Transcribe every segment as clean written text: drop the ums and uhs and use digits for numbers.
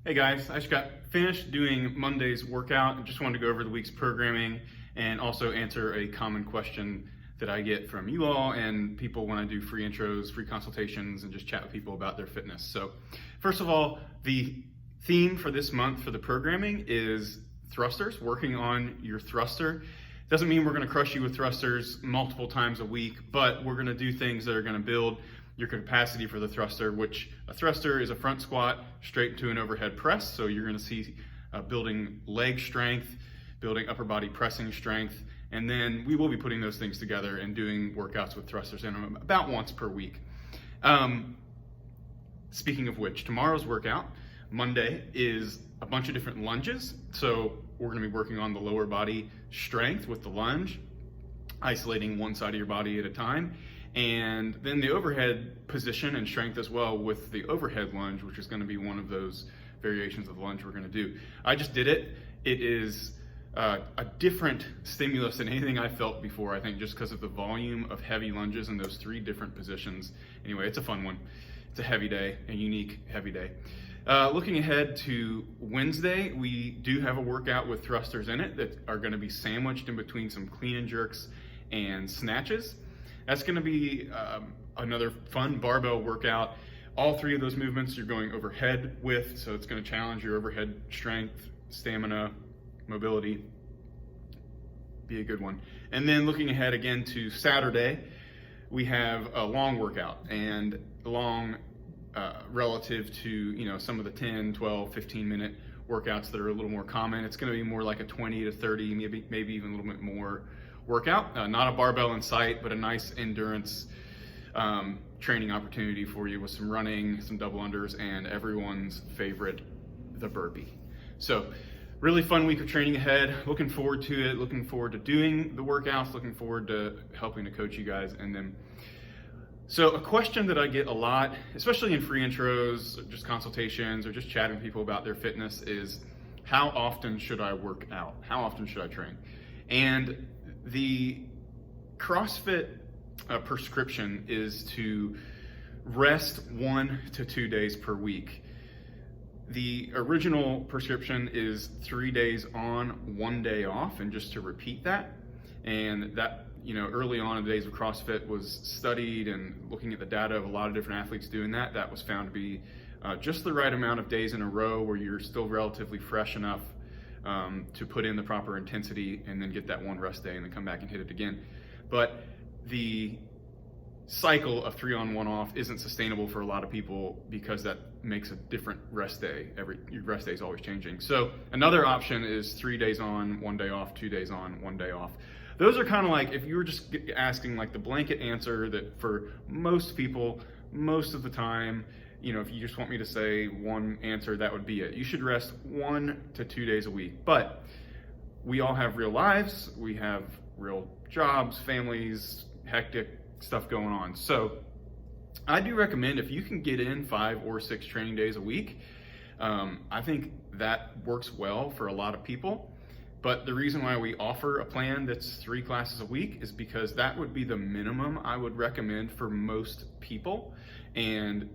Hey guys, I just got finished doing Monday's workout and just wanted to go over the week's programming and also answer a common question that I get from you all and people when I do free intros, free consultations, and just chat with people about their fitness. So first of all, the theme for this month for the programming is thrusters, working on your thruster. Doesn't mean we're gonna crush you with thrusters multiple times a week, but we're gonna do things that are gonna build your capacity for the thruster, which a thruster is a front squat straight into an overhead press. So you're going to see building leg strength, building upper body pressing strength, and then we will be putting those things together and doing workouts with thrusters in them about once per week. Speaking of which, tomorrow's workout, Monday, is a bunch of different lunges. So we're going to be working on the lower body strength with the lunge, isolating one side of your body at a time. And then the overhead position and strength as well with the overhead lunge, which is going to be one of those variations of the lunge we're going to do. I just did it. It is a different stimulus than anything I felt before, I think, just because of the volume of heavy lunges in those three different positions. Anyway, it's a fun one. It's a heavy day, a unique heavy day. Looking ahead to Wednesday, we do have a workout with thrusters in it that are going to be sandwiched in between some clean and jerks and snatches. That's going to be another fun barbell workout. All three of those movements you're going overhead with, so it's going to challenge your overhead strength, stamina, mobility. Be a good one. And then looking ahead again to Saturday, we have a long workout, and long relative to some of the 10, 12, 15-minute workouts that are a little more common. It's going to be more like a 20 to 30, maybe even a little bit more workout. Not a barbell in sight, but a nice endurance training opportunity for you with some running, some double unders, and everyone's favorite, the burpee. So really fun week of training ahead. Looking forward to it, looking forward to doing the workouts, looking forward to helping to coach you guys in them. So a question that I get a lot, especially in free intros, or just consultations, or just chatting with people about their fitness is, how often should I work out? How often should I train? And the CrossFit prescription is to rest 1 to 2 days per week. The original prescription is 3 days on, 1 day off, and just to repeat that. And that, early on in the days of CrossFit was studied, and looking at the data of a lot of different athletes doing that, that was found to be just the right amount of days in a row where you're still relatively fresh enough to put in the proper intensity and then get that one rest day and then come back and hit it again. But the cycle of 3 on 1 off isn't sustainable for a lot of people because that makes a different rest day. Your rest day is always changing. So another option is 3 days on, 1 day off, 2 days on, 1 day off. Those are kind of like, if you were just asking like the blanket answer that for most people, most of the time, if you just want me to say one answer, that would be it. You should rest 1 to 2 days a week. But we all have real lives. We have real jobs, families, hectic stuff going on. So I do recommend, if you can get in 5 or 6 training days a week, I think that works well for a lot of people. But the reason why we offer a plan that's 3 classes a week is because that would be the minimum I would recommend for most people. And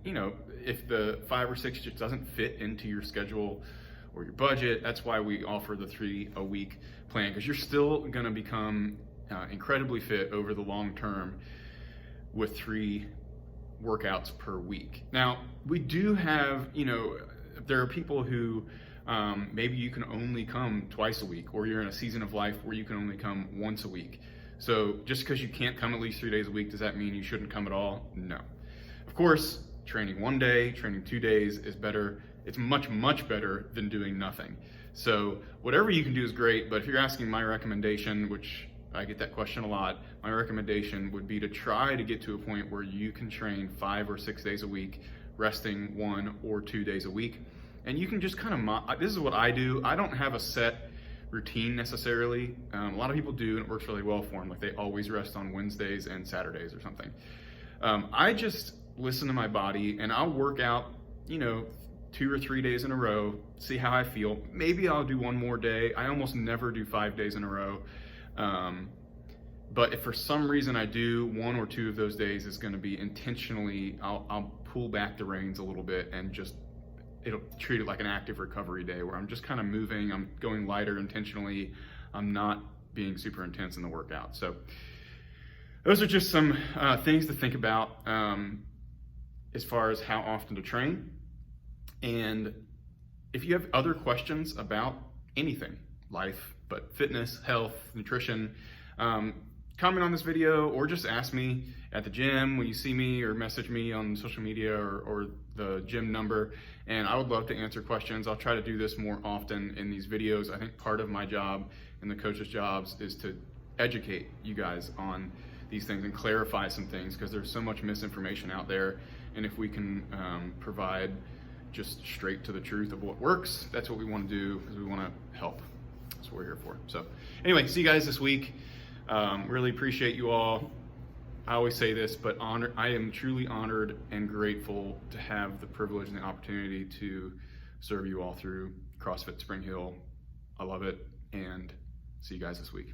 if the 5 or 6 just doesn't fit into your schedule or your budget, that's why we offer the 3 a week plan, because you're still going to become incredibly fit over the long term with 3 workouts per week. Now, we do have, there are people who maybe you can only come twice a week, or you're in a season of life where you can only come once a week. So just because you can't come at least 3 days a week, does that mean you shouldn't come at all? No. Of course, training 1 day, training 2 days is better. It's much, much better than doing nothing. So whatever you can do is great, but if you're asking my recommendation, which I get that question a lot, my recommendation would be to try to get to a point where you can train 5 or 6 days a week, resting 1 or 2 days a week. And you can just kind of, this is what I do. I don't have a set routine necessarily. A lot of people do, and it works really well for them. Like they always rest on Wednesdays and Saturdays or something. I just listen to my body, and I'll work out, 2 or 3 days in a row, see how I feel. Maybe I'll do 1 more day. I almost never do 5 days in a row. But if for some reason I do, 1 or 2 of those days is going to be intentionally, I'll pull back the reins a little bit and just it'll treat it like an active recovery day where I'm just kind of moving, I'm going lighter intentionally, I'm not being super intense in the workout. So those are just some things to think about as far as how often to train. And if you have other questions about anything, life, but fitness, health, nutrition, comment on this video or just ask me at the gym when you see me, or message me on social media or the gym number, and I would love to answer questions. I'll try to do this more often in these videos. I think part of my job and the coach's jobs is to educate you guys on these things and clarify some things, because there's so much misinformation out there, and if we can provide just straight to the truth of what works, that's what we want to do, because we want to help. That's what we're here for. So anyway, see you guys this week. Really appreciate you all. I always say this, but I am truly honored and grateful to have the privilege and the opportunity to serve you all through CrossFit Spring Hill. I love it, and see you guys this week.